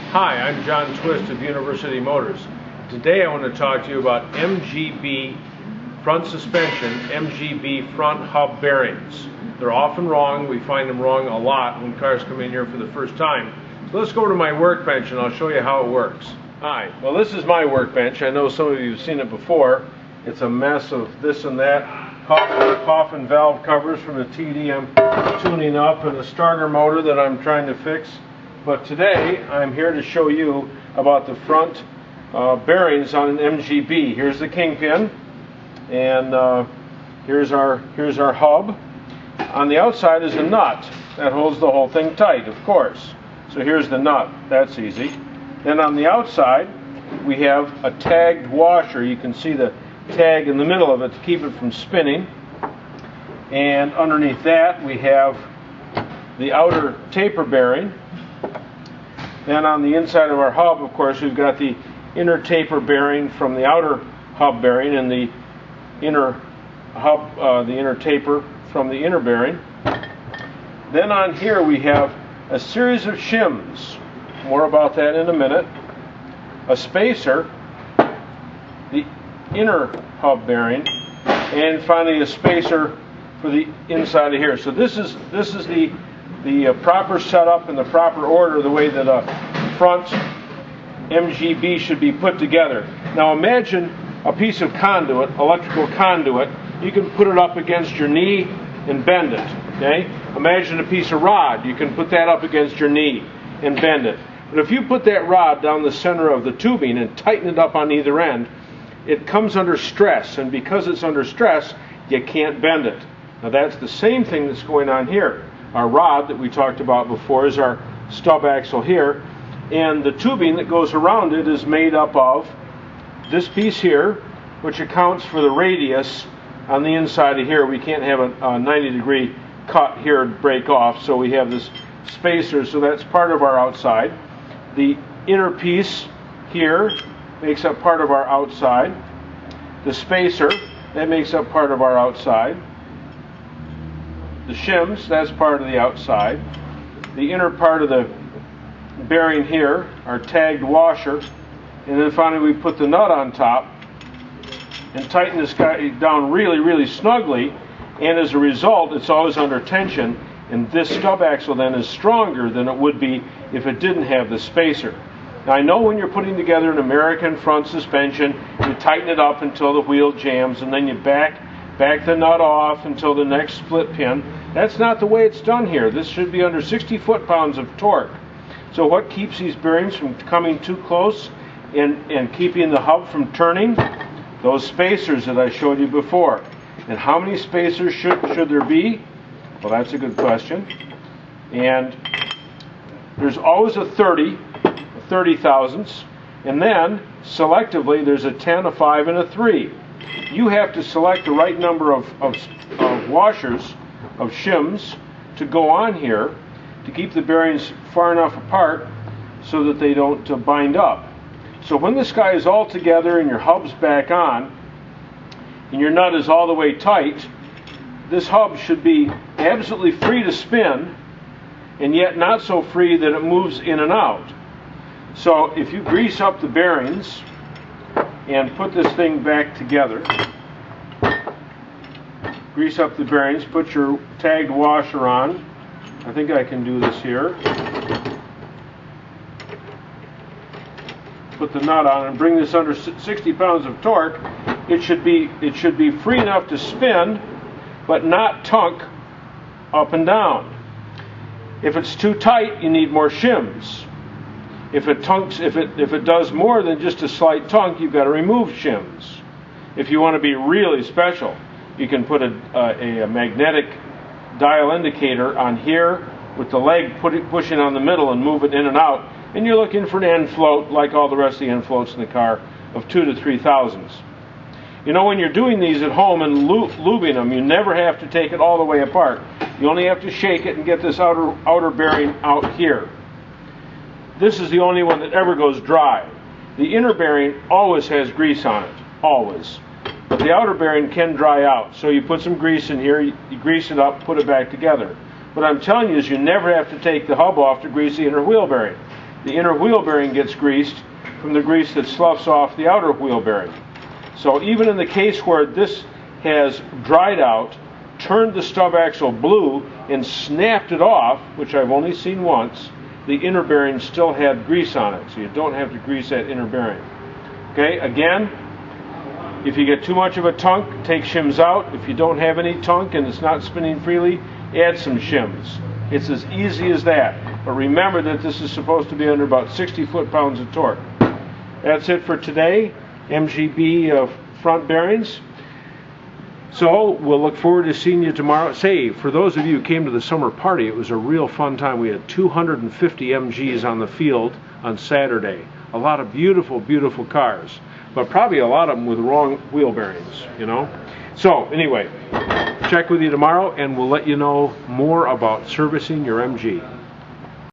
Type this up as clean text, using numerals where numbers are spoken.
Hi, I'm John Twist of University Motors. Today I want to talk to you about MGB front suspension, MGB front hub bearings. They're often wrong. We find them wrong a lot when cars come in here for the first time. So let's go to my workbench and I'll show you how it works. Hi, well this is my workbench. I know some of you have seen it before. It's a mess of this and that. Coffin valve covers from the TD I'm tuning up and a starter motor that I'm trying to fix. But today I'm here to show you about the front bearings on an MGB. Here's the kingpin, and here's our hub. On the outside is a nut that holds the whole thing tight, of course. So here's the nut. That's easy. Then on the outside we have a tagged washer. You can see the tag in the middle of it to keep it from spinning. And underneath that we have the outer taper bearing. Then on the inside of our hub, of course, we've got the inner taper bearing from the outer hub bearing and the inner hub, the inner taper from the inner bearing. Then on here we have a series of shims. More about that in a minute. A spacer, the inner hub bearing, and finally a spacer for the inside of here. So this is the proper setup and the proper order, the way that a front MGB should be put together. Now imagine a piece of conduit, electrical conduit. You can put it up against your knee and bend it. Okay? Imagine a piece of rod. You can put that up against your knee and bend it. But if you put that rod down the center of the tubing and tighten it up on either end, it comes under stress, and because it's under stress, you can't bend it. Now that's the same thing that's going on here. Our rod that we talked about before is our stub axle here, and the tubing that goes around it is made up of this piece here, which accounts for the radius on the inside of here. We can't have a 90-degree cut here and break off, so we have this spacer, so that's part of our outside. The inner piece here makes up part of our outside. The spacer, that makes up part of our outside. The shims, that's part of the outside. The inner part of the bearing here, our tagged washer. And then finally we put the nut on top and tighten this guy down really, really snugly. And as a result, it's always under tension. And this stub axle then is stronger than it would be if it didn't have the spacer. Now I know when you're putting together an American front suspension, you tighten it up until the wheel jams, and then you back the nut off until the next split pin. That's not the way it's done here. This should be under 60 foot-pounds of torque. So what keeps these bearings from coming too close and keeping the hub from turning? Those spacers that I showed you before. And how many spacers should there be? Well, that's a good question. And there's always a 30 thousandths, and then selectively there's a 10, a 5, and a 3. You have to select the right number of washers, of shims, to go on here to keep the bearings far enough apart so that they don't bind up. So when this guy is all together and your hub's back on and your nut is all the way tight, this hub should be absolutely free to spin, and yet not so free that it moves in and out. So if you grease up the bearings and put this thing back together, grease up the bearings, put your tagged washer on. I think I can do this here. Put the nut on and bring this under 60 pounds of torque. It should be free enough to spin, but not tunk up and down. If it's too tight, you need more shims. If it does more than just a slight tunk, you've got to remove shims. If you want to be really special, you can put a magnetic dial indicator on here with the leg pushing on the middle and move it in and out, and you're looking for an end float, like all the rest of the end floats in the car, of 2 to 3 thousandths. You know, when you're doing these at home and lubing them, you never have to take it all the way apart. You only have to shake it and get this outer bearing out here. This is the only one that ever goes dry. The inner bearing always has grease on it, always. But the outer bearing can dry out. So you put some grease in here, you grease it up, put it back together. What I'm telling you is you never have to take the hub off to grease the inner wheel bearing. the inner wheel bearing gets greased from the grease that sloughs off the outer wheel bearing. So even in the case where this has dried out, turned the stub axle blue, and snapped it off, which I've only seen once, the inner bearing still had grease on it, so you don't have to grease that inner bearing. Okay, again, if you get too much of a tunk, take shims out. If you don't have any tunk and it's not spinning freely, add some shims. It's as easy as that. But remember that this is supposed to be under about 60 foot-pounds of torque. That's it for today, MGB front bearings. So we'll look forward to seeing you tomorrow. Say, for those of you who came to the summer party, it was a real fun time. We had 250 MGs on the field on Saturday. A lot of beautiful, beautiful cars, but probably a lot of them with wrong wheel bearings, you know. So anyway, check with you tomorrow and we'll let you know more about servicing your MG.